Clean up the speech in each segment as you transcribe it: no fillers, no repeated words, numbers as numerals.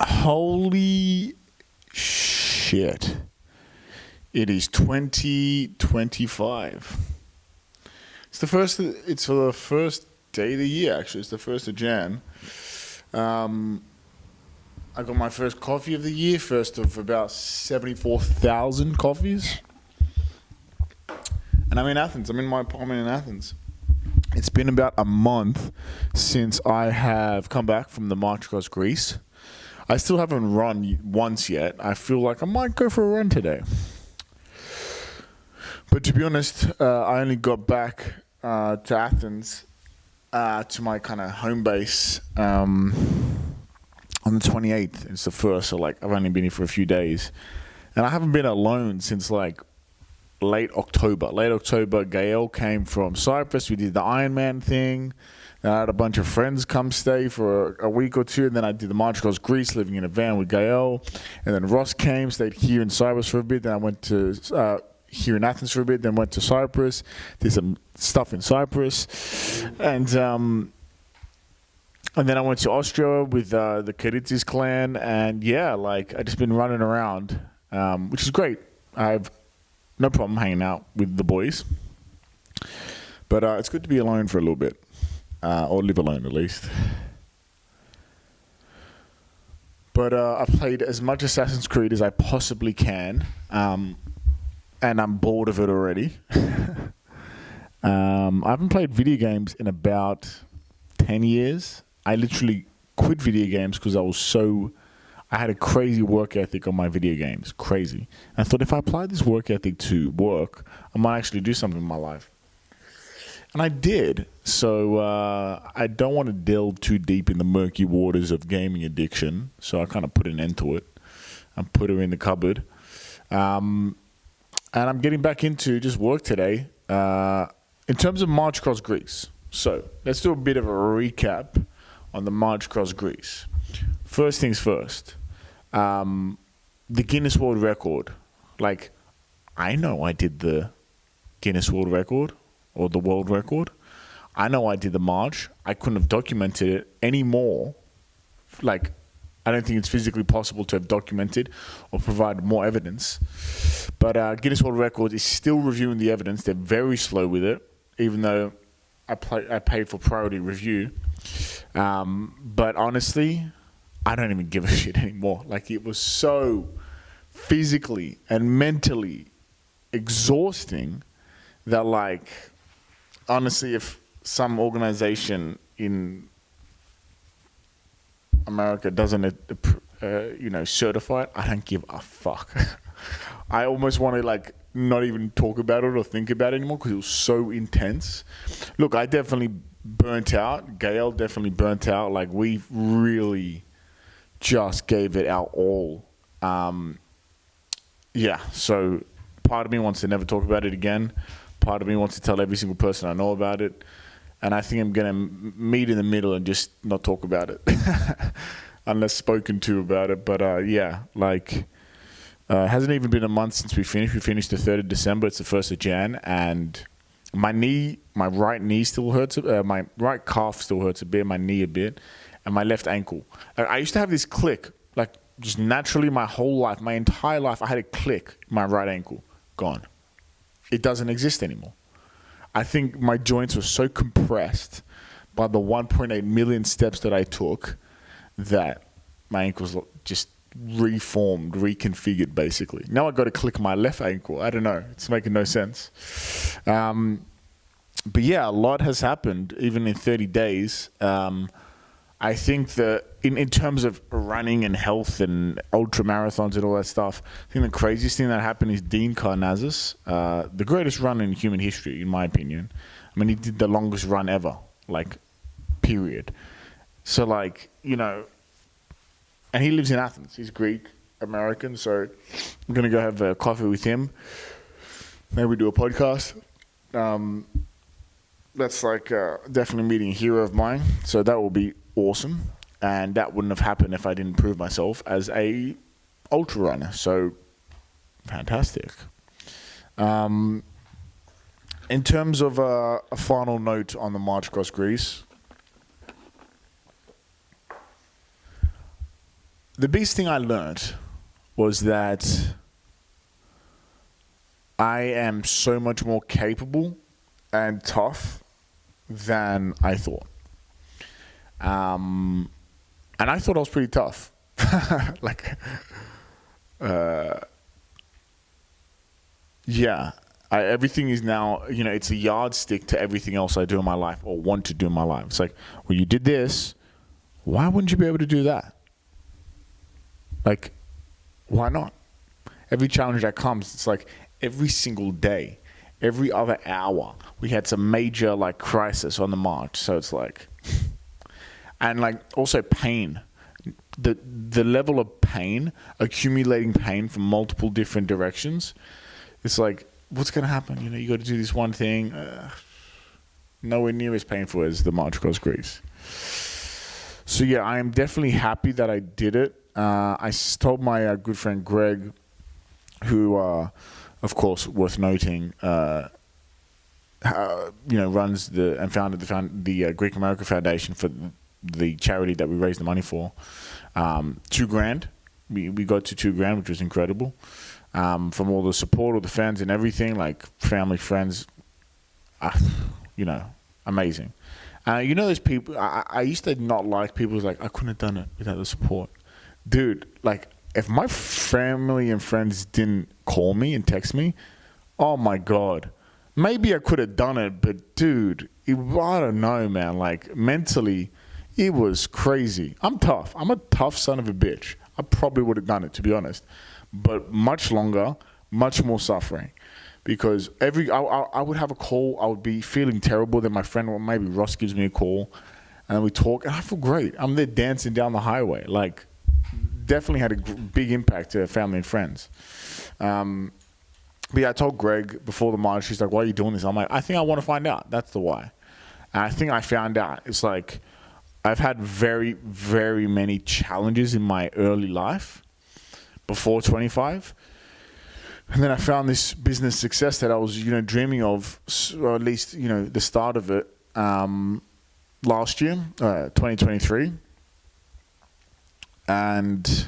Holy shit. It is 2025. It's for the first day of the year, actually. It's the 1st of Jan. I got my first coffee of the year, first of about 74,000 coffees. And I'm in Athens. I'm in my apartment in Athens. It's been about a month since I have come back from the march across Greece. I still haven't run once yet. I feel like I might go for a run today. But to be honest, I only got back to Athens, to my kind of home base, on the 28th. It's the 1st, so like I've only been here for a few days. And I haven't been alone since like late October. Gael came from Cyprus. We did the Ironman thing. Then I had a bunch of friends come stay for a week or two. And then I did the march across Greece, living in a van with Gael. And then Ross came, stayed here in Cyprus for a bit. Then I went to here in Athens for a bit. Then went to Cyprus, did some stuff in Cyprus. And then I went to Austria with the Karitzis clan. And yeah, like I just been running around, which is great. I've no problem hanging out with the boys. But it's good to be alone for a little bit. Or live alone, at least. But I played as much Assassin's Creed as I possibly can. And I'm bored of it already. I haven't played video games in about 10 years. I literally quit video games because I had a crazy work ethic on my video games. Crazy. And I thought if I apply this work ethic to work, I might actually do something in my life. And I did. So I don't want to delve too deep in the murky waters of gaming addiction. So I kind of put an end to it and put her in the cupboard. And I'm getting back into just work today. In terms of March Across Greece. So let's do a bit of a recap on the March Across Greece. First things first. The Guinness World Record. Like, I know I did the Guinness World Record. Or the world record. I know I did the march. I couldn't have documented it anymore. Like, I don't think it's physically possible to have documented or provided more evidence. But Guinness World Records is still reviewing the evidence. They're very slow with it, even though I paid for priority review. But honestly, I don't even give a shit anymore. Like, it was so physically and mentally exhausting that, like, honestly, if some organization in America doesn't, certify it, I don't give a fuck. I almost want to, like, not even talk about it or think about it anymore because it was so intense. Look, I definitely burnt out. Gail definitely burnt out. Like, we really just gave it our all. So part of me wants to never talk about it again. Part of me wants to tell every single person I know about it. And I think I'm going to meet in the middle and just not talk about it. Unless spoken to about it. But it hasn't even been a month since we finished. We finished the 3rd of December. It's the 1st of Jan. And my right knee still hurts. My right calf still hurts a bit. My knee a bit. And my left ankle. I used to have this click. Like, just naturally my whole life, my entire life, I had a click in my right ankle. Gone. It doesn't exist anymore. I think my joints were so compressed by the 1.8 million steps that I took that my ankles just reformed, reconfigured, basically. Now I got to click my left ankle. I don't know. It's making no sense. But yeah, a lot has happened, even in 30 days. I think that in terms of running and health and ultra marathons and all that stuff, I think the craziest thing that happened is Dean Karnazes, the greatest runner in human history, in my opinion. I mean, he did the longest run ever, like, period. So, like, and he lives in Athens. He's Greek, American, so I'm going to go have a coffee with him. Maybe we do a podcast. That's like definitely meeting a hero of mine. So that will be awesome. And that wouldn't have happened if I didn't prove myself as a ultra runner. So fantastic. In terms of a final note on the March Across Greece, the biggest thing I learned was that I am so much more capable and tough than I thought. And I thought I was pretty tough. Like, yeah, everything is now, it's a yardstick to everything else I do in my life or want to do in my life. It's like, well, you did this. Why wouldn't you be able to do that? Like, why not? Every challenge that comes, it's like every single day, every other hour, we had some major like crisis on the march. So it's like, and like also pain, the level of pain, accumulating pain from multiple different directions. It's like, what's going to happen? You got to do this one thing. Nowhere near as painful as the march across Greece. So yeah, I am definitely happy that I did it. I told my good friend Greg, who, of course, worth noting, runs and founded the Greek America Foundation for the charity that we raised the money for. $2,000. We got to $2,000, which was incredible. From all the support of the fans and everything, like family, friends, amazing. Those people, I used to not like people who's like, I couldn't have done it without the support. Dude, like, if my family and friends didn't call me and text me, oh my God, maybe I could have done it, but dude, I don't know, man. Like, mentally, it was crazy. I'm tough. I'm a tough son of a bitch. I probably would have done it, to be honest. But much longer, much more suffering. Because I would have a call, I would be feeling terrible, then my friend, or maybe Ross gives me a call, and then we talk, and I feel great. I'm there dancing down the highway. Like, definitely had a big impact to family and friends. But yeah, I told Greg before the march, she's like, why are you doing this? I'm like, I think I want to find out. That's the why. And I think I found out. It's like, I've had very, very many challenges in my early life before 25. And then I found this business success that I was, dreaming of, or at least, the start of it last year, 2023. And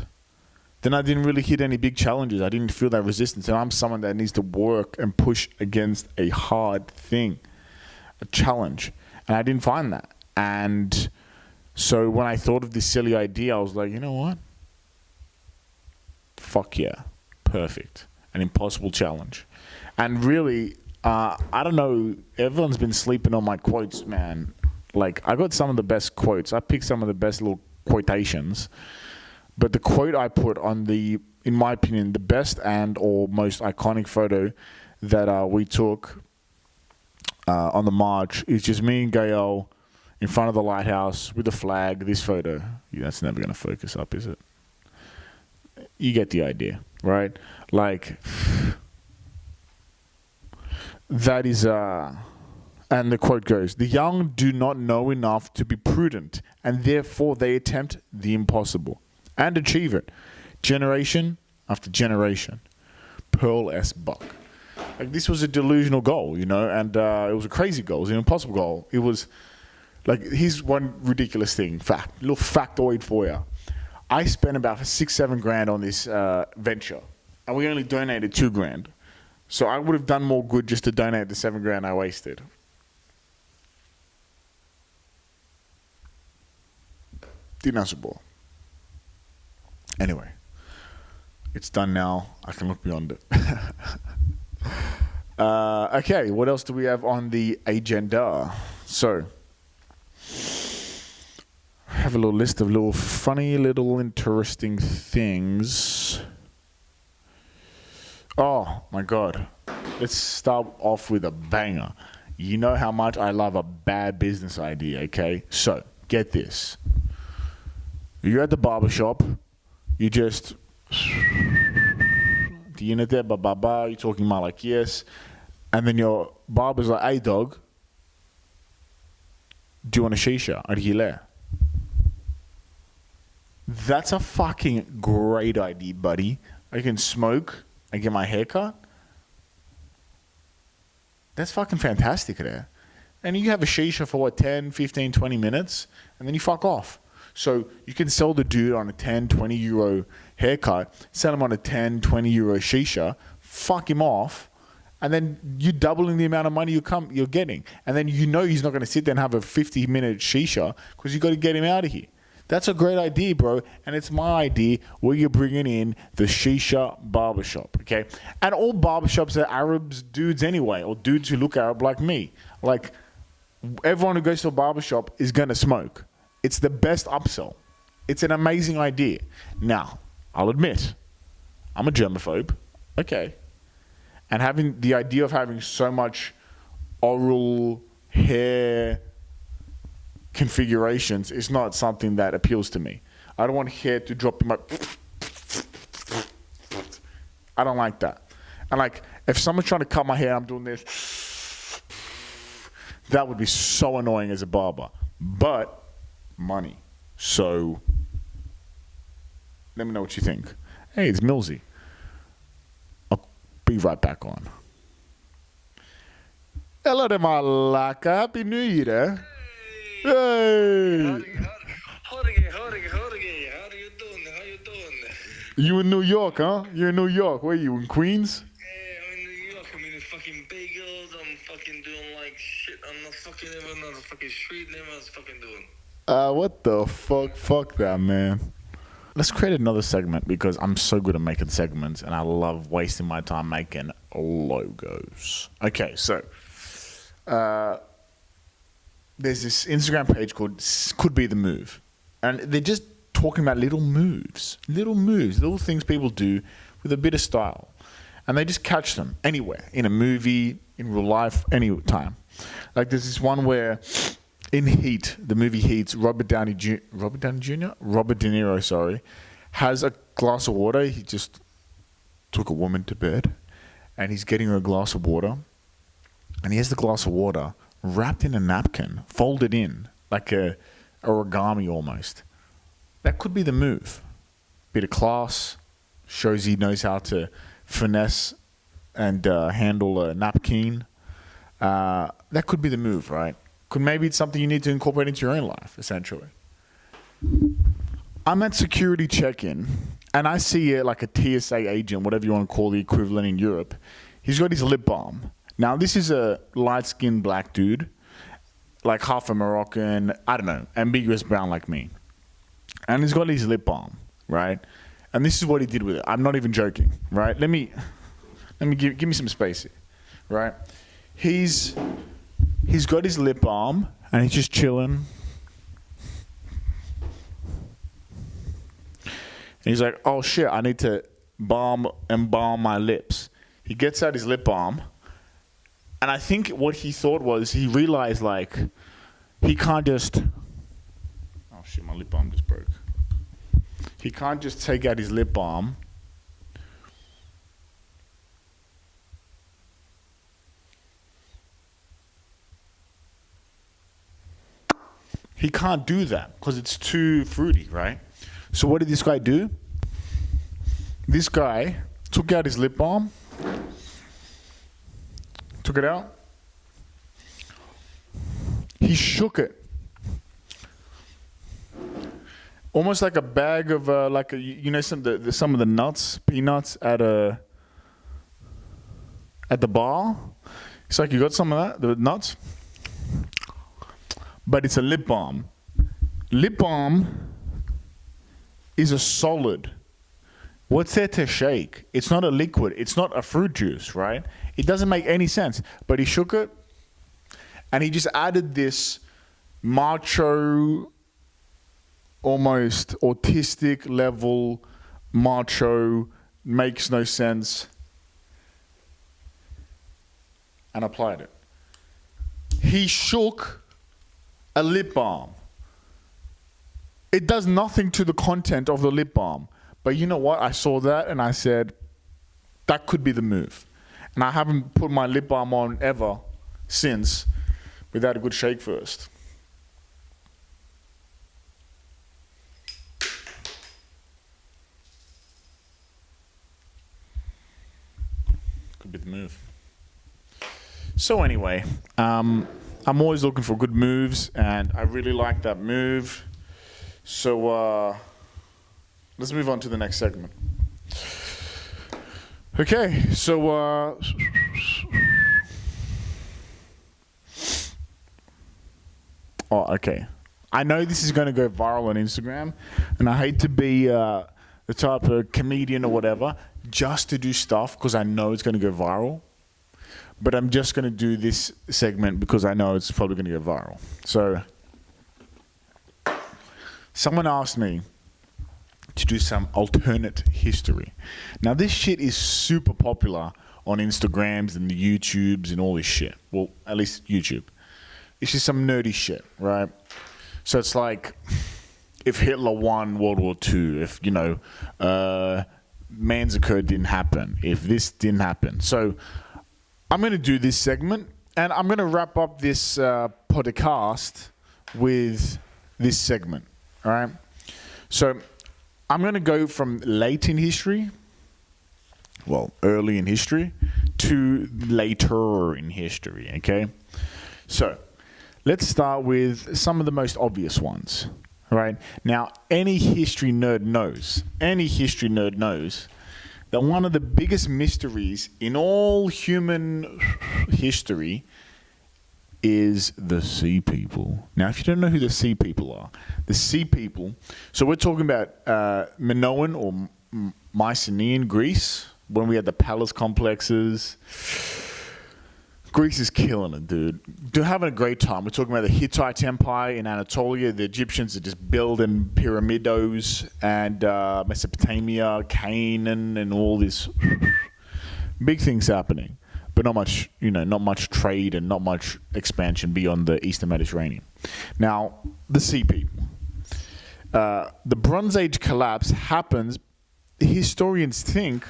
then I didn't really hit any big challenges. I didn't feel that resistance. And I'm someone that needs to work and push against a hard thing, a challenge. And I didn't find that. And so when I thought of this silly idea, I was like, you know what? Fuck yeah. Perfect. An impossible challenge. And really, I don't know, everyone's been sleeping on my quotes, man. Like, I got some of the best quotes. I picked some of the best little quotations. But the quote I put on in my opinion, the best and or most iconic photo that we took on the march is just me and Gael in front of the lighthouse with the flag, this photo. Yeah, that's never going to focus up, is it? You get the idea, right? Like, that is, and the quote goes, the young do not know enough to be prudent, and therefore they attempt the impossible and achieve it, generation after generation. Pearl S. Buck. Like, this was a delusional goal, and it was a crazy goal. It was an impossible goal. It was, like, here's one ridiculous thing, little factoid for you. I spent about $6-7 grand on this venture, and we only donated $2,000. So I would have done more good just to donate the $7 grand I wasted. Didn't answer ball. Anyway, it's done now. I can look beyond it. Okay, what else do we have on the agenda? So, I have a little list of little funny, little interesting things. Oh, my God. Let's start off with a banger. You know how much I love a bad business idea, okay? So, get this. You're at the barbershop. You just... The unit there, ba-ba-ba. You're talking about like, yes. And then your barber's like, hey, dog. Do you want a shisha? Argile. That's a fucking great idea, buddy. I can smoke and get my hair cut. That's fucking fantastic there. And you have a shisha for 10, 15, 20 minutes, and then you fuck off. So you can sell the dude on a 10, 20 euro haircut, sell him on a 10, 20 euro shisha, fuck him off, and then you're doubling the amount of money you're getting. And then you know he's not going to sit there and have a 50-minute shisha because you got to get him out of here. That's a great idea, bro. And it's my idea where you're bringing in the shisha barbershop, okay? And all barbershops are Arabs dudes anyway, or dudes who look Arab like me. Like, everyone who goes to a barbershop is going to smoke. It's the best upsell. It's an amazing idea. Now, I'll admit, I'm a germaphobe. Okay. And having the idea of having so much oral hair configurations is not something that appeals to me. I don't want hair to drop in my... I don't like that. And like, if someone's trying to cut my hair, I'm doing this. That would be so annoying as a barber. But money. So let me know what you think. Hey, it's Millsy. I'll be right back on. Hello there, my laka. Happy New Year. Hey. How are you doing? You in New York, huh? You're in New York. Where are you, in Queens? Yeah, I'm in New York. I'm eating fucking bagels. I'm fucking doing like shit. I'm not fucking even on the fucking street. Name I was fucking doing. What the fuck? Fuck that, man. Let's create another segment because I'm so good at making segments and I love wasting my time making logos. Okay, so there's this Instagram page called Could Be The Move. And they're just talking about little moves, little things people do with a bit of style. And they just catch them anywhere, in a movie, in real life, any time. Like there's this one where in Heat, the movie Heat, Robert De Niro, sorry, has a glass of water. He just took a woman to bed and he's getting her a glass of water. And he has the glass of water wrapped in a napkin, folded in, like a origami almost. That could be the move. Bit of class, shows he knows how to finesse and handle a napkin. That could be the move, right? Maybe it's something you need to incorporate into your own life, essentially. I'm at security check-in, and I see like a TSA agent, whatever you want to call the equivalent in Europe. He's got his lip balm. Now, this is a light-skinned black dude, like half a Moroccan, I don't know, ambiguous brown like me. And he's got his lip balm, right? And this is what he did with it. I'm not even joking, right? Let me give me some space here, right? He's got his lip balm and he's just chilling. And he's like, oh shit, I need to embalm my lips. He gets out his lip balm. And I think what he thought was he realized like he can't just... Oh shit, my lip balm just broke. He can't just take out his lip balm He can't do that because it's too fruity, right? So what did this guy do? This guy took out his lip balm, took it out. He shook it. Almost like a bag of some of the nuts, peanuts at the bar. It's like you got some of that, the nuts, but it's a lip balm. Lip balm is a solid. What's there to shake? It's not a liquid. It's not a fruit juice, right? It doesn't make any sense. But he shook it, and he just added this macho, almost autistic level macho, makes no sense, and applied it. He shook a lip balm. It does nothing to the content of the lip balm. But you know what? I saw that and I said, that could be the move. And I haven't put my lip balm on ever since without a good shake first. Could be the move. So anyway, I'm always looking for good moves, and I really like that move. So let's move on to the next segment. Okay, so okay. I know this is going to go viral on Instagram, and I hate to be the type of comedian or whatever just to do stuff because I know it's going to go viral. But I'm just going to do this segment because I know it's probably going to go viral. So someone asked me to do some alternate history. Now, this shit is super popular on Instagrams and the YouTubes and all this shit. Well, at least YouTube. It's just some nerdy shit, right? So it's like if Hitler won World War II, if, you know, Massacre didn't happen, if this didn't happen. So I'm going to do this segment, and I'm going to wrap up this podcast with this segment, all right? So I'm going to go from late in history, well, early in history, to later in history, okay? So let's start with some of the most obvious ones, right? Now, any history nerd knows that one of the biggest mysteries in all human history is the Sea People. Now, if you don't know who the Sea People are, the Sea People, so we're talking about Minoan or Mycenaean Greece, when we had the palace complexes. Greece is killing it, dude. They're having a great time. We're talking about the Hittite Empire in Anatolia. The Egyptians are just building pyramidos, and Mesopotamia, Canaan, and all this big things happening. But not much, you know, not much trade and not much expansion beyond the Eastern Mediterranean. Now, the Sea People. The Bronze Age collapse happens, historians think,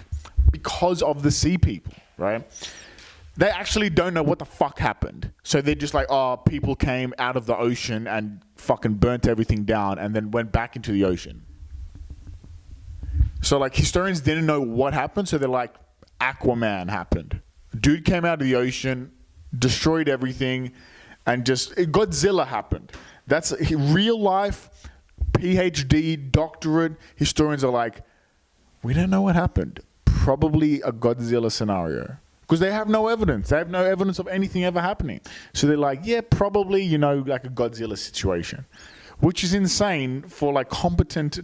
because of the Sea People, right? They actually don't know what the fuck happened. So they're just like, oh, people came out of the ocean and fucking burnt everything down and then went back into the ocean. So like historians didn't know what happened, so they're like, Aquaman happened. Dude came out of the ocean, destroyed everything, and just Godzilla happened. That's real life, PhD, doctorate. Historians are like, we don't know what happened. Probably a Godzilla scenario. Because they have no evidence. They have no evidence of anything ever happening. So they're like, yeah, probably, you know, like a Godzilla situation. Which is insane for like competent,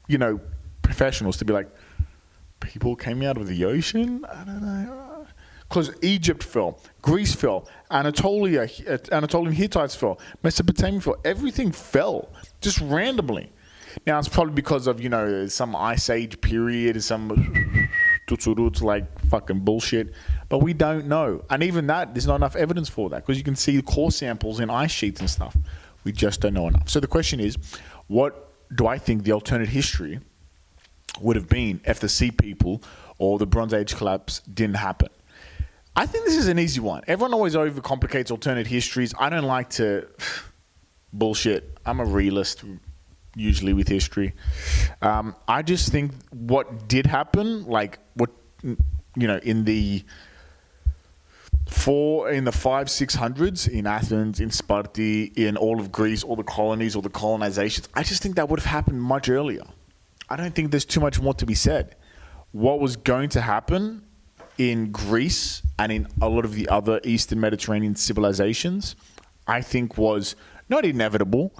you know, professionals to be like, people came out of the ocean? I don't know. Because Egypt fell, Greece fell, Anatolian Hittites fell, Mesopotamia fell. Everything fell, just randomly. Now, it's probably because of, you know, some ice age period, some like fucking bullshit. But we don't know. And even that, there's not enough evidence for that. Because you can see core samples in ice sheets and stuff. We just don't know enough. So the question is, what do I think the alternate history would have been if the Sea People or the Bronze Age collapse didn't happen? I think this is an easy one. Everyone always overcomplicates alternate histories. I don't like to bullshit. I'm a realist, usually with history. I just think what did happen, like what, you know, in the 500s-600s in Athens, in Sparta, in all of Greece, all the colonies, all the colonizations, I just think that would have happened much earlier. I don't think there's too much more to be said. What was going to happen in Greece and in a lot of the other Eastern Mediterranean civilizations, I think was not inevitable,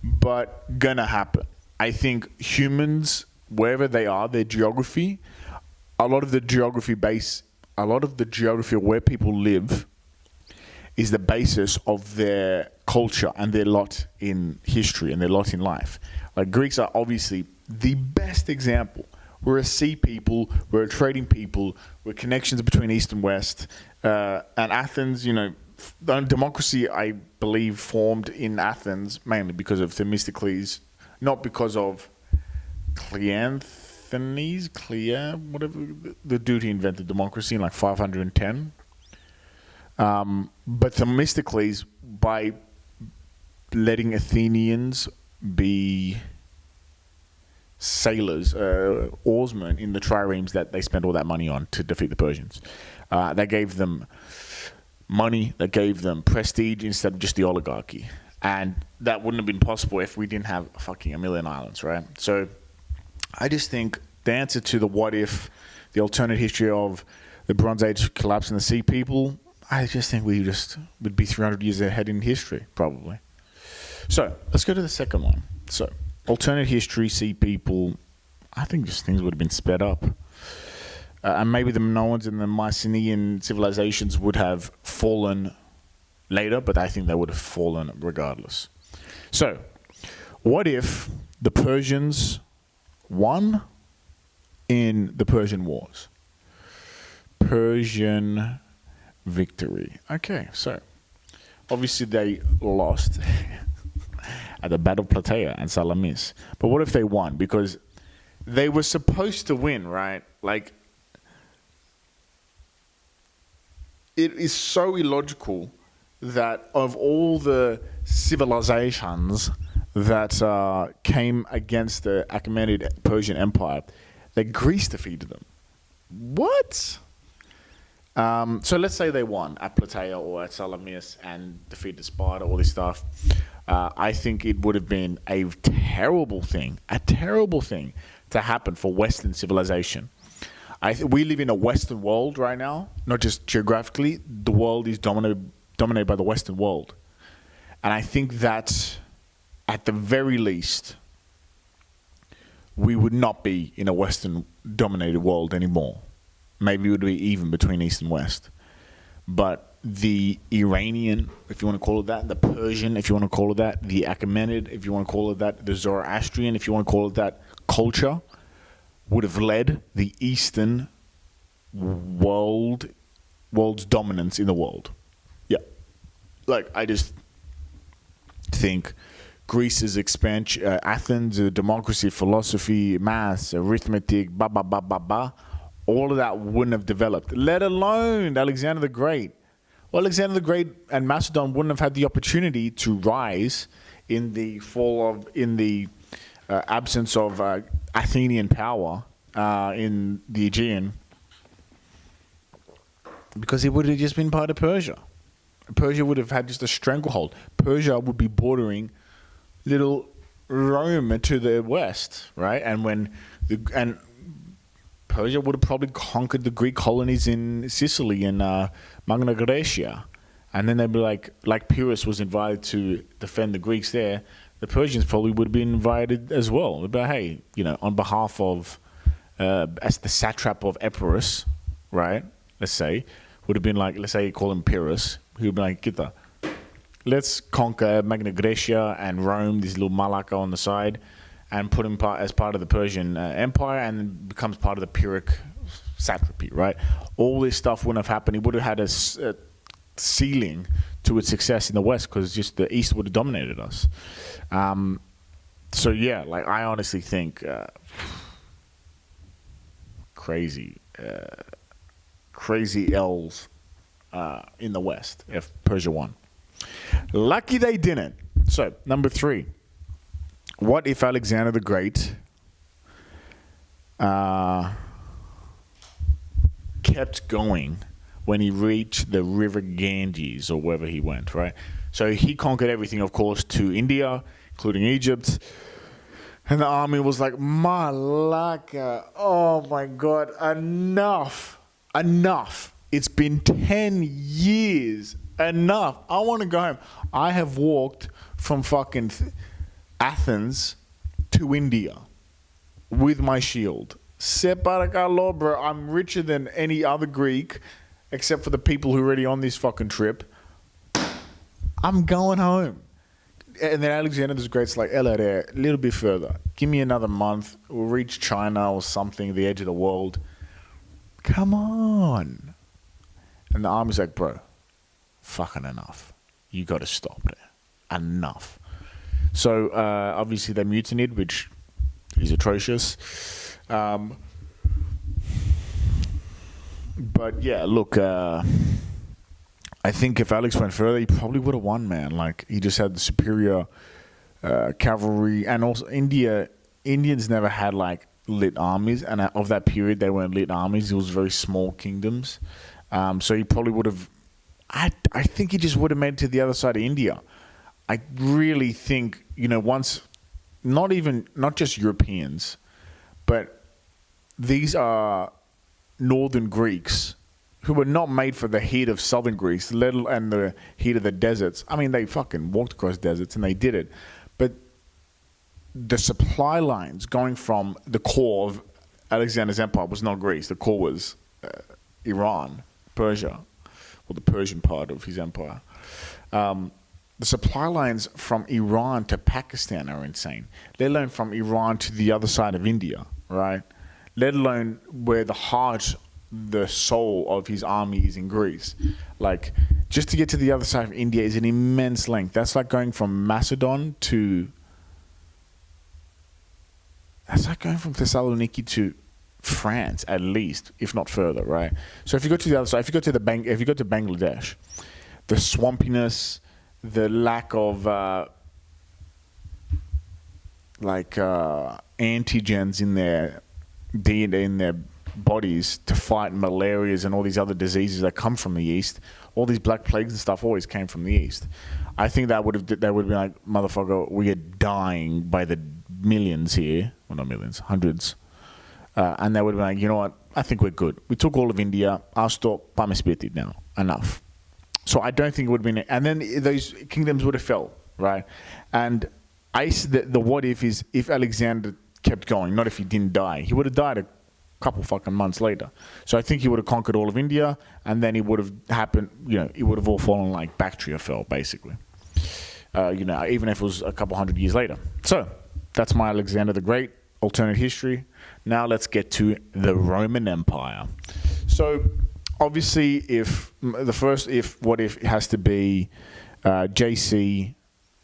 but gonna happen. I think humans, wherever they are, their geography, a lot of the geography of where people live is the basis of their culture and their lot in history and their lot in life. Like Greeks are obviously the best example. We're a sea people, we're a trading people, we're connections between East and West. And Athens, you know, the democracy, I believe, formed in Athens mainly because of Themistocles, not because of Cleanthes, whatever, the dude who invented democracy in like 510. But Themistocles, by letting Athenians be sailors, oarsmen in the triremes that they spent all that money on to defeat the Persians, that gave them money, that gave them prestige instead of just the oligarchy. And that wouldn't have been possible if we didn't have fucking a million islands, right? So I just think the answer to the what if, the alternate history of the Bronze Age collapse in the Sea People, I just think we just would be 300 years ahead in history, probably. So let's go to the second one. So alternate history, Sea People, I think just things would have been sped up. And maybe the Minoans and the Mycenaean civilizations would have fallen later, but I think they would have fallen regardless. So, what if the Persians won in the Persian Wars? Persian victory. Okay, so obviously they lost at the Battle of Plataea and Salamis. But what if they won? Because they were supposed to win, right? Like, it is so illogical that of all the civilizations that came against the Achaemenid Persian Empire, that Greece defeated them. What? So let's say they won at Plataea or at Salamis and defeated Sparta, all this stuff. I think it would have been a terrible thing to happen for Western civilization. We live in a Western world right now, not just geographically. The world is dominated by the Western world. And I think that, at the very least, we would not be in a Western-dominated world anymore. Maybe it would be even between East and West. But the Iranian, if you want to call it that, the Persian, if you want to call it that, the Achaemenid, if you want to call it that, the Zoroastrian, if you want to call it that, culture would have led the Eastern world's dominance in the world. Yeah. Like, I just think Greece's expansion, Athens, democracy, philosophy, maths, arithmetic, all of that wouldn't have developed, let alone Alexander the Great. Well, Alexander the Great and Macedon wouldn't have had the opportunity to rise in the absence of Athenian power in the Aegean, because it would have just been part of Persia. Persia would have had just a stranglehold. Persia would be bordering little Rome to the west, right? And Persia would have probably conquered the Greek colonies in Sicily and Magna Graecia. And then they'd be like Pyrrhus was invited to defend the Greeks there, the Persians probably would have been invited as well. But hey, on behalf of, as the satrap of Epirus, right, let's say, would have been like, let's say you call him Pyrrhus, he would be like, Kita, let's conquer Magna Graecia and Rome, this little Malacca on the side, and put him as part of the Persian Empire, and becomes part of the Pyrrhic satrapy, right? All this stuff wouldn't have happened. He would have had a ceiling to its success in the West, because just the East would have dominated us. So yeah, like, I honestly think crazy L's in the West if Persia won. Lucky they didn't. So, number 3. What if Alexander the Great kept going when he reached the river Ganges, or wherever he went, right? So he conquered everything, of course, to India, including Egypt. And the army was like, Malacca, oh my God, enough. It's been 10 years, enough. I want to go home. I have walked from fucking Athens to India with my shield. Separakalo, bro. I'm richer than any other Greek, except for the people who are already on this fucking trip. I'm going home. And then Alexander the Great's like, hello there, a little bit further. Give me another month. We'll reach China or something, the edge of the world. Come on. And the army's like, bro, fucking enough. You got to stop there. Enough. So, obviously they mutinied, which is atrocious. But yeah, look, I think if Alex went further, he probably would have won, man. Like, he just had the superior cavalry. And also, Indians never had, like, lit armies. And of that period, they weren't lit armies. It was very small kingdoms. So he probably would have... I think he just would have made it to the other side of India. I really think, once, not just Europeans, but these are northern Greeks who were not made for the heat of southern Greece, and the heat of the deserts. I mean, they fucking walked across deserts and they did it. But the supply lines going from the core of Alexander's empire was not Greece. The core was Iran, Persia, or the Persian part of his empire. The supply lines from Iran to Pakistan are insane, let alone from Iran to the other side of India, right? Let alone where the soul of his army is in Greece. Like, just to get to the other side of India is an immense length. That's like going from Macedon to... That's like going from Thessaloniki to France, at least, if not further, right? So if you go to the other side, if you go to Bangladesh, the swampiness, the lack of antigens in their DNA, in their bodies to fight malarias and all these other diseases that come from the east, all these black plagues and stuff always came from the east. I think that would have been like, motherfucker, we are dying by the millions here. Well, not millions, hundreds. And they would have been like, you know what, I think we're good. We took all of India, now, enough. So I don't think it would have been, and then those kingdoms would have fell, right? And the what if is if Alexander kept going, not if he didn't die. He would have died a couple fucking months later. So I think he would have conquered all of India, and then it would have happened, it would have all fallen like Bactria fell, basically. Even if it was a couple hundred years later. So that's my Alexander the Great alternate history. Now let's get to the Roman Empire. So obviously, what if has to be JC,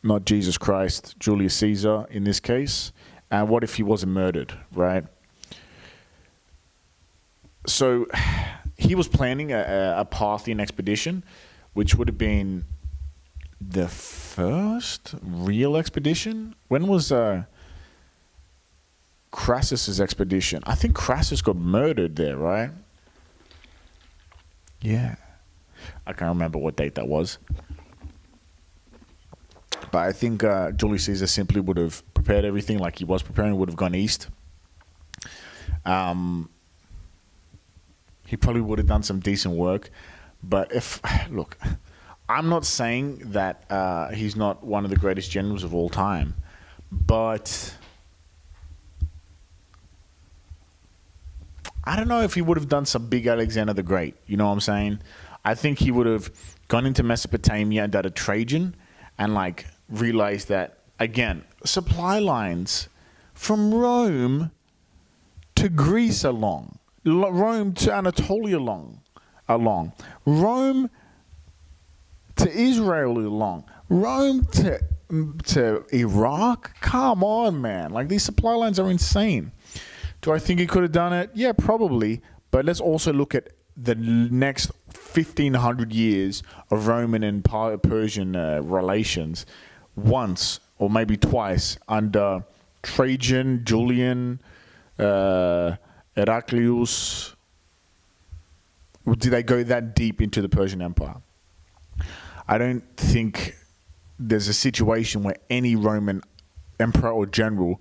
not Jesus Christ, Julius Caesar in this case, and what if he wasn't murdered, right? So he was planning a Parthian expedition, which would have been the first real expedition. When was Crassus's expedition? I think Crassus got murdered there, right? Yeah. I can't remember what date that was. But I think Julius Caesar simply would have prepared everything like he was preparing, would have gone east. He probably would have done some decent work. But look, I'm not saying that he's not one of the greatest generals of all time. But I don't know if he would have done some big Alexander the Great. You know what I'm saying? I think he would have gone into Mesopotamia and done a Trajan and realized that, again, supply lines from Rome to Greece are long. Rome to Anatolia along. Rome to Israel along. Rome to Iraq? Come on, man. These supply lines are insane. Do I think he could have done it? Yeah, probably. But let's also look at the next 1,500 years of Roman and Persian relations. Once, or maybe twice, under Trajan, Julian, Heraclius. Did they go that deep into the Persian Empire? I don't think there's a situation where any Roman emperor or general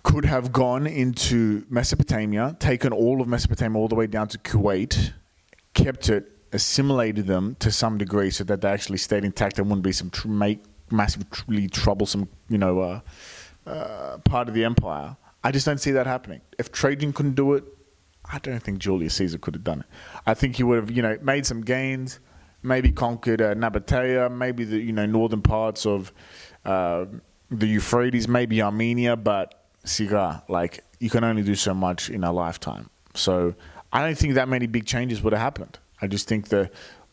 could have gone into Mesopotamia, taken all of Mesopotamia all the way down to Kuwait, kept it, assimilated them to some degree so that they actually stayed intact and wouldn't be some massively troublesome, part of the empire. I just don't see that happening. If Trajan couldn't do it, I don't think Julius Caesar could have done it. I think he would have, made some gains, maybe conquered Nabatea, maybe the, northern parts of the Euphrates, maybe Armenia, but Siga, you can only do so much in a lifetime. So I don't think that many big changes would have happened. I just think the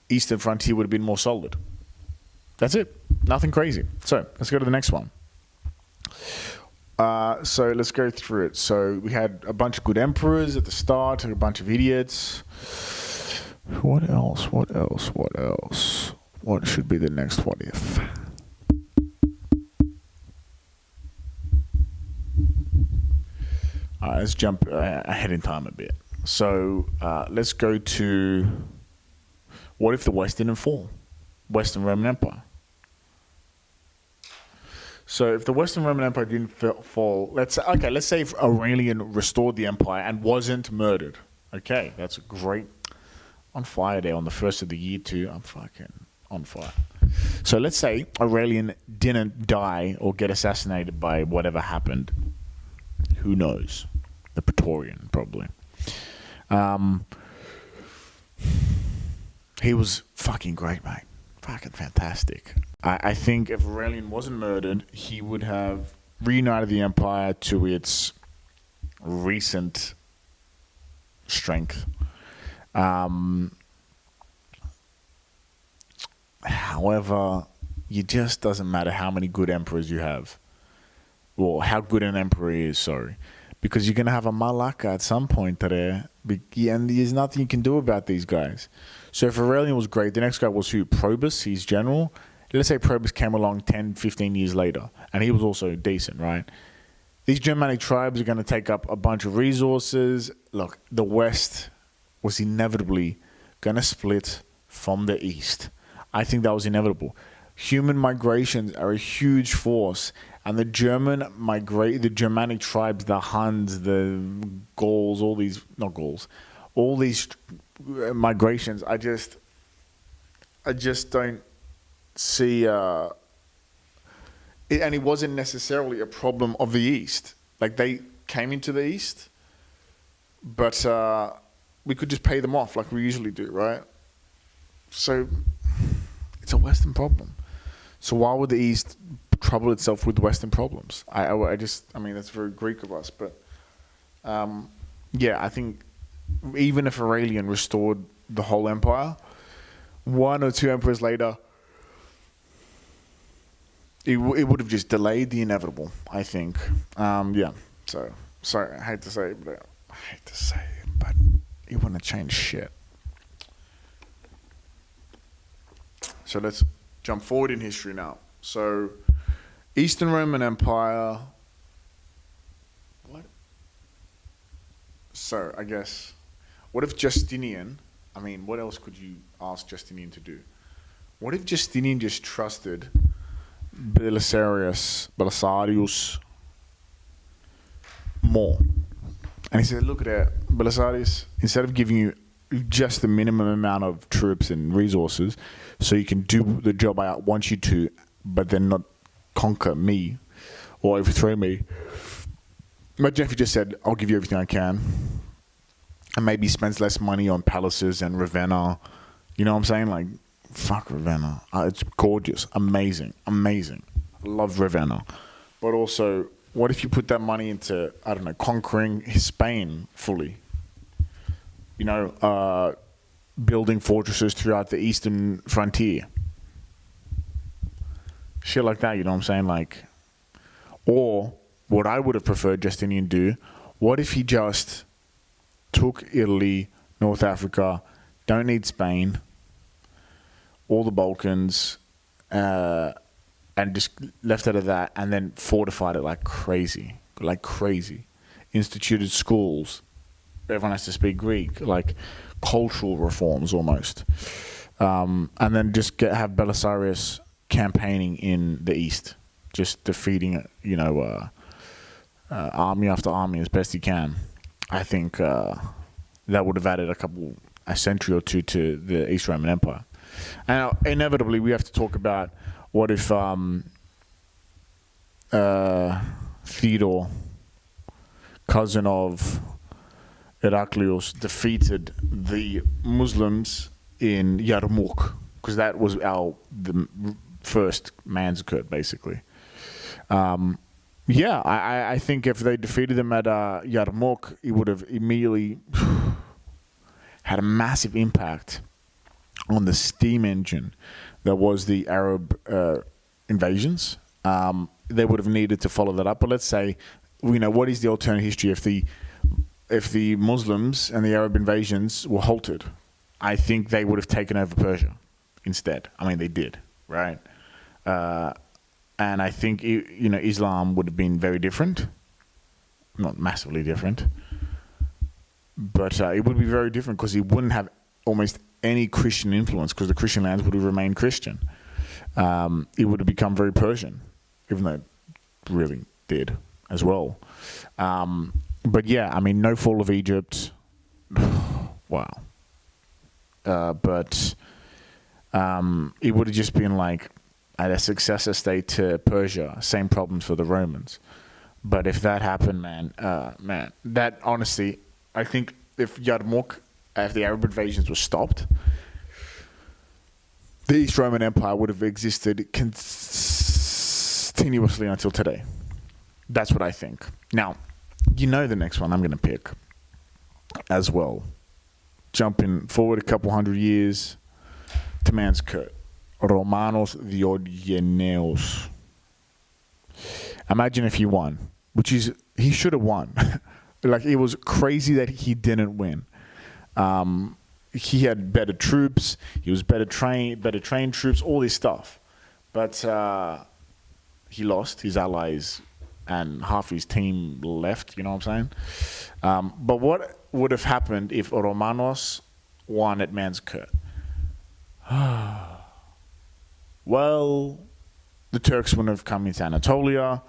eastern frontier would have been more solid. That's it. Nothing crazy. So let's go to the next one. So let's go through it. So we had a bunch of good emperors at the start and a bunch of idiots. What else? What should be the next what if? Let's jump ahead in time a bit. So let's go to what if the West didn't fall? Western Roman Empire. So if the Western Roman Empire didn't fall, let's say if Aurelian restored the empire and wasn't murdered. Okay, that's a great on fire there on the first of the year too. I'm fucking on fire. So let's say Aurelian didn't die or get assassinated by whatever happened. Who knows? The Praetorian, probably. He was fucking great, mate. Fucking fantastic. I think if Aurelian wasn't murdered, he would have reunited the empire to its recent strength. However, it just doesn't matter how many good emperors you have. Or how good an emperor is, sorry. Because you're going to have a Malacca at some point there. And there's nothing you can do about these guys. So if Aurelian was great, the next guy was who? Probus, he's general. Let's say Probus came along 10, 15 years later. And he was also decent, right? These Germanic tribes are going to take up a bunch of resources. Look, the West was inevitably going to split from the East. I think that was inevitable. Human migrations are a huge force. And the Germanic tribes, the Huns, the Gauls, all these migrations, I just don't see, and it wasn't necessarily a problem of the East. Like, they came into the East, but we could just pay them off like we usually do, right? So it's a Western problem. So why would the East trouble itself with Western problems? I mean, that's very Greek of us, but yeah, I think even if Aurelian restored the whole empire, 1 or 2 emperors later, it would have just delayed the inevitable, I think. Yeah, so, sorry, I hate to say it, but it wouldn't have changed shit. So let's jump forward in history now. So, Eastern Roman Empire. What? So, I guess, what if Justinian, I mean, what else could you ask Justinian to do? What if Justinian just trusted Belisarius more? And he said, look at that, Belisarius, instead of giving you just the minimum amount of troops and resources so you can do the job I want you to, but then not conquer me or overthrow me. Imagine if he just said, I'll give you everything I can, and maybe spends less money on palaces and Ravenna. You know what I'm saying? Like, fuck Ravenna. It's gorgeous. Amazing. I love Ravenna. But also, what if you put that money into, I don't know, conquering Spain fully? You know, building fortresses throughout the eastern frontier. Shit like that, you know what I'm saying? Like, or what I would have preferred Justinian do, what if he just took Italy, North Africa, don't need Spain, all the Balkans, and just left out of that, and then fortified it like crazy. Instituted schools. Everyone has to speak Greek, like cultural reforms almost. And then just have Belisarius campaigning in the East, just defeating, army after army as best he can. I think that would have added a century or two to the East Roman Empire. And inevitably, we have to talk about what if Theodore, cousin of Heraclius, defeated the Muslims in Yarmouk, because that was the first massacre, basically. Yeah, I think if they defeated them at Yarmouk, it would have immediately had a massive impact on the steam engine that was the Arab invasions. They would have needed to follow that up. But let's say, what is the alternate history if the Muslims and the Arab invasions were halted? I think they would have taken over Persia instead. I mean, they did, right? And I think, Islam would have been very different. Not massively different. But it would be very different because it wouldn't have almost any Christian influence, because the Christian lands would have remained Christian. It would have become very Persian, even though really did as well. But yeah, I mean, no fall of Egypt. Wow. But it would have just been like at a successor state to Persia, same problems for the Romans. But if that happened, man, that honestly, I think if Yarmouk, if the Arab invasions were stopped, the East Roman Empire would have existed continuously until today. That's what I think. Now, you know the next one I'm going to pick as well. Jumping forward a couple hundred years to man's Kurt. Romanos Diogeneos. Imagine if he won, which is, he should have won. Like, it was crazy that he didn't win. He had better troops, he was better trained troops, all this stuff. But he lost, his allies and half his team left, you know what I'm saying? But what would have happened if Romanos won at Man's Kurt? Well, the Turks wouldn't have come into Anatolia.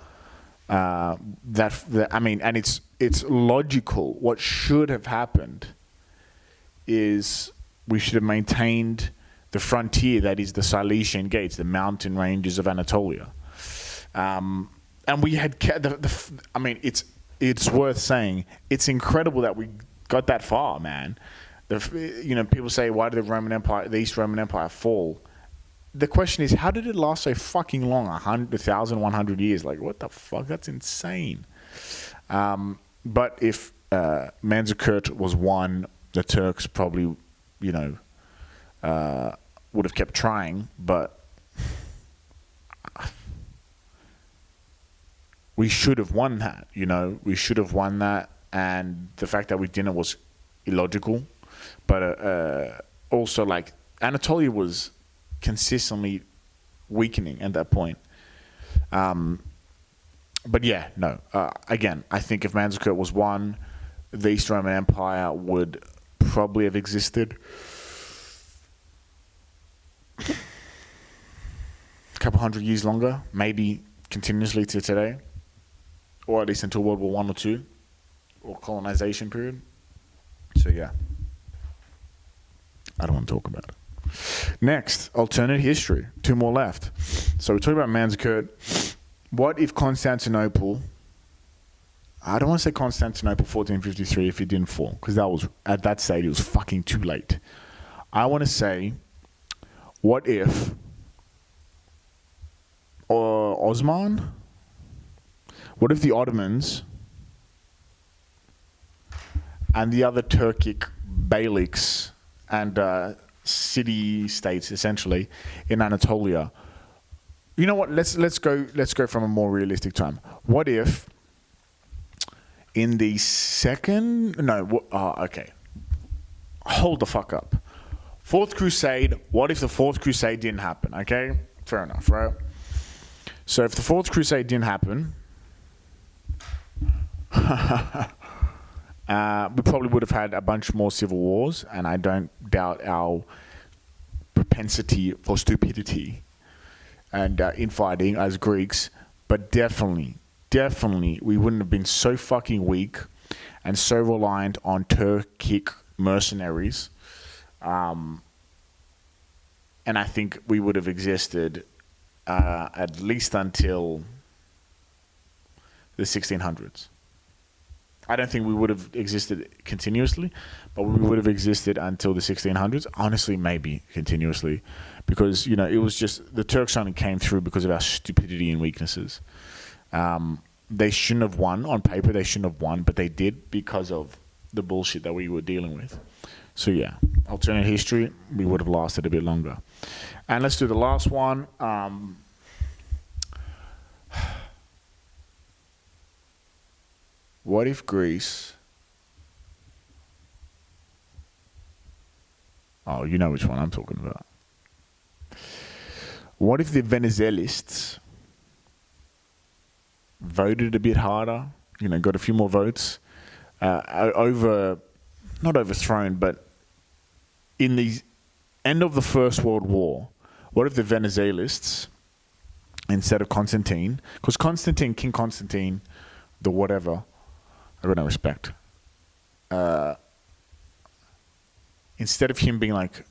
I mean, and it's logical. What should have happened is we should have maintained the frontier, that is the Cilician Gates, the mountain ranges of Anatolia. And we had I mean, it's worth saying, it's incredible that we got that far, man. You know, people say, why did the East Roman Empire fall? The question is, how did it last so fucking long? 1,100 years? Like, what the fuck? That's insane. But if Manzikert was won, the Turks probably, you know, would have kept trying, but we should have won that, you know. We should have won that, and the fact that we didn't was illogical. But also, like, Anatolia was consistently weakening at that point. But yeah, no. Again, I think if Manzikert was won, the East Roman Empire would probably have existed a couple hundred years longer, maybe continuously to today, or at least until World War I or II, or colonization period. So yeah, I don't want to talk about it. Next, alternate history. 2 more left. So we're talking about Manzikert. What if Constantinople, I don't want to say Constantinople 1453 if it didn't fall, because that was, at that stage, it was fucking too late. I want to say, what if Osman? What if the Ottomans and the other Turkic beyliks and city-states, essentially, in Anatolia? You know what? Let's go from a more realistic time. What if in the okay. Hold the fuck up. Fourth Crusade. What if the Fourth Crusade didn't happen? Okay, fair enough, right? So if the Fourth Crusade didn't happen, we probably would have had a bunch more civil wars, and I don't doubt our propensity for stupidity and infighting as Greeks, but definitely we wouldn't have been so fucking weak and so reliant on Turkic mercenaries, and I think we would have existed at least until the 1600s. I don't think we would have existed continuously, but we would have existed until the 1600s. Honestly, maybe continuously, because, you know, it was just, the Turks only came through because of our stupidity and weaknesses. They shouldn't have won. On paper, they shouldn't have won, but they did because of the bullshit that we were dealing with. So yeah, alternate history, we would have lasted a bit longer. And let's do the last one. What if Greece... Oh, you know which one I'm talking about. What if the Venezuelists voted a bit harder, you know, got a few more votes, not overthrown, but in the end of the First World War, what if the Venezuelists instead of Constantine, because King Constantine, the whatever, I got no respect. Instead of him being like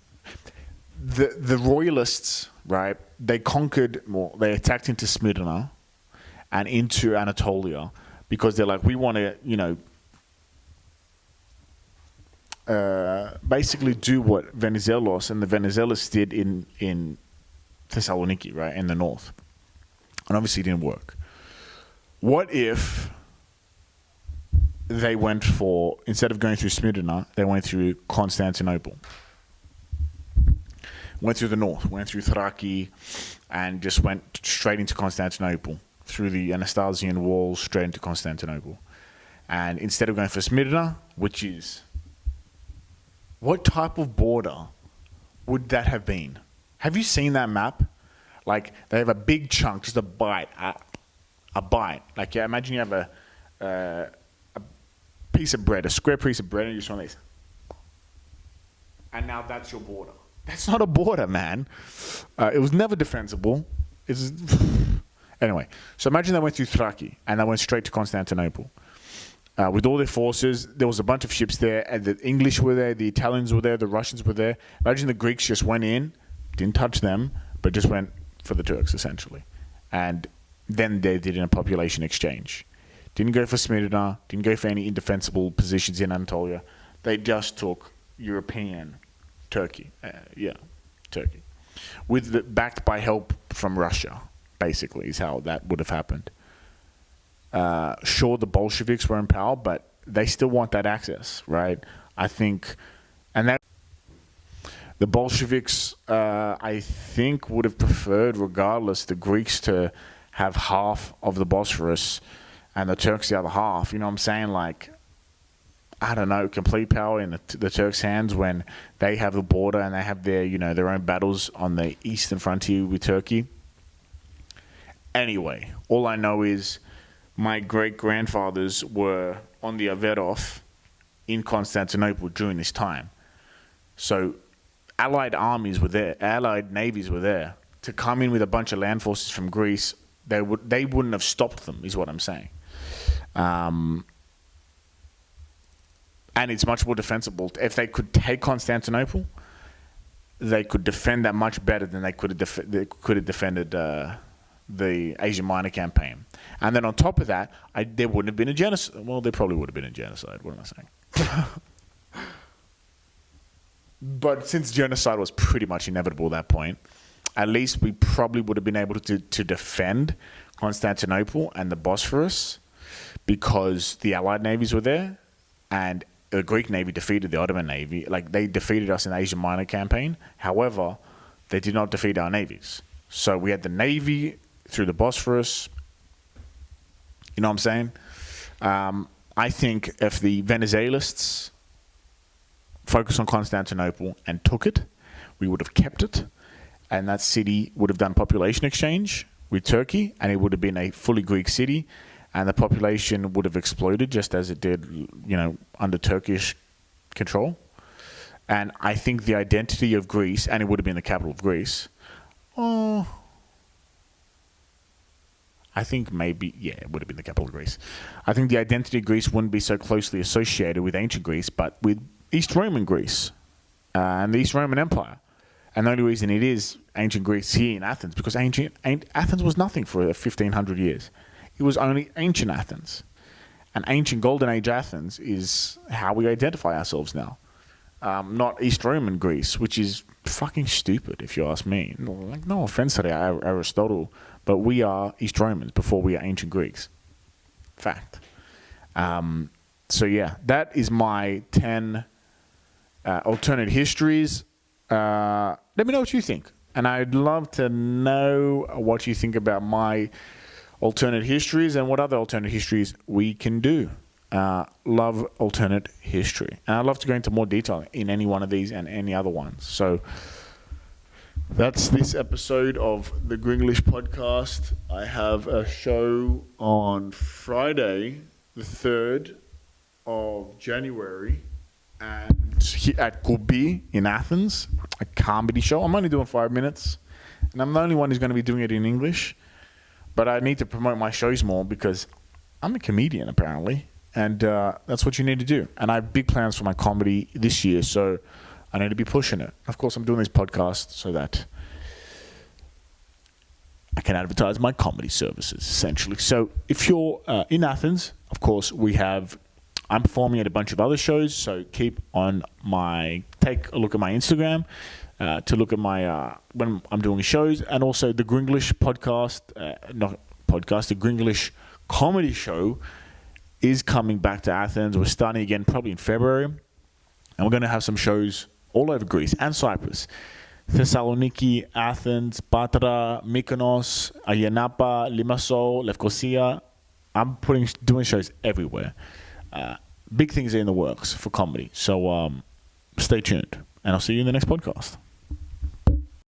the royalists, right? They conquered, they attacked into Smyrna and into Anatolia because they're like, we want to, basically do what Venizelos and the Venizelos did in Thessaloniki, right, in the north. And obviously it didn't work. What if they went for, instead of going through Smyrna, they went through Constantinople? Went through the north, went through Thraki, and just went straight into Constantinople, through the Anastasian walls, straight into Constantinople. And instead of going for Smyrna, which is... What type of border would that have been? Have you seen that map? Like, they have a big chunk, just a bite. Like, yeah, imagine you have a piece of bread, a square piece of bread, and you just want these. And now that's your border. That's not a border, man. It was never defensible. Anyway, so imagine they went through Thraki, and they went straight to Constantinople. With all their forces, there was a bunch of ships there, and the English were there, the Italians were there, the Russians were there. Imagine the Greeks just went in, didn't touch them, but just went for the Turks, essentially. And then they did a population exchange. Didn't go for Smyrna, didn't go for any indefensible positions in Anatolia. They just took European Turkey. Turkey. Backed by help from Russia, basically, is how that would have happened. Sure, the Bolsheviks were in power, but they still want that access, right? I think, and that the Bolsheviks, I think, would have preferred, regardless, the Greeks to have half of the Bosphorus and the Turks the other half. You know what I'm saying? Like, I don't know, complete power in the Turks' hands when they have the border and they have their, their own battles on the eastern frontier with Turkey. Anyway, all I know is my great-grandfathers were on the Averov in Constantinople during this time. So Allied armies were there, Allied navies were there. To come in with a bunch of land forces from Greece, they wouldn't have stopped them, is what I'm saying. And it's much more defensible. If they could take Constantinople, they could defend that much better than they could have defended the Asia Minor campaign. And then on top of that, there wouldn't have been a genocide. Well, there probably would have been a genocide. What am I saying? But since genocide was pretty much inevitable at that point, at least we probably would have been able to defend Constantinople and the Bosphorus because the Allied navies were there and the Greek navy defeated the Ottoman navy. Like, they defeated us in the Asia Minor campaign. However, they did not defeat our navies. So we had the navy through the Bosphorus. You know what I'm saying? I think if the Venizelists focused on Constantinople and took it, we would have kept it, and that city would have done population exchange with Turkey, and it would have been a fully Greek city, and the population would have exploded just as it did, under Turkish control. And I think the identity of Greece, and it would have been the capital of Greece, I think maybe, it would have been the capital of Greece. I think the identity of Greece wouldn't be so closely associated with ancient Greece, but with East Roman Greece and the East Roman Empire. And the only reason it is ancient Greece here in Athens, because Athens was nothing for 1,500 years. It was only ancient Athens. And ancient Golden Age Athens is how we identify ourselves now. Not East Roman Greece, which is fucking stupid, if you ask me. No offense to Aristotle, but we are East Romans before we are ancient Greeks. Fact. So yeah, that is my 10 alternate histories. Let me know what you think. And I'd love to know what you think about my alternate histories and what other alternate histories we can do. Love alternate history. And I'd love to go into more detail in any one of these and any other ones. So that's this episode of the Grenglish podcast. I have a show on Friday, the 3rd of January, and at Kubi in Athens, a comedy show. I'm only doing 5 minutes, and I'm the only one who's going to be doing it in English. but I need to promote my shows more because I'm a comedian apparently, and that's what you need to do. And I have big plans for my comedy this year, so I need to be pushing it. Of course, I'm doing this podcast so that I can advertise my comedy services, essentially. So if you're in Athens, of course, I'm performing at a bunch of other shows, so take a look at my Instagram to look at my when I'm doing shows, and also the Grenglish the Grenglish comedy show is coming back to Athens. We're starting again probably in February, and we're going to have some shows all over Greece and Cyprus. Thessaloniki, Athens, Patra, Mykonos, Ayanapa, Limassol, Lefkosia. I'm doing shows everywhere. Big things are in the works for comedy. So stay tuned, and I'll see you in the next podcast.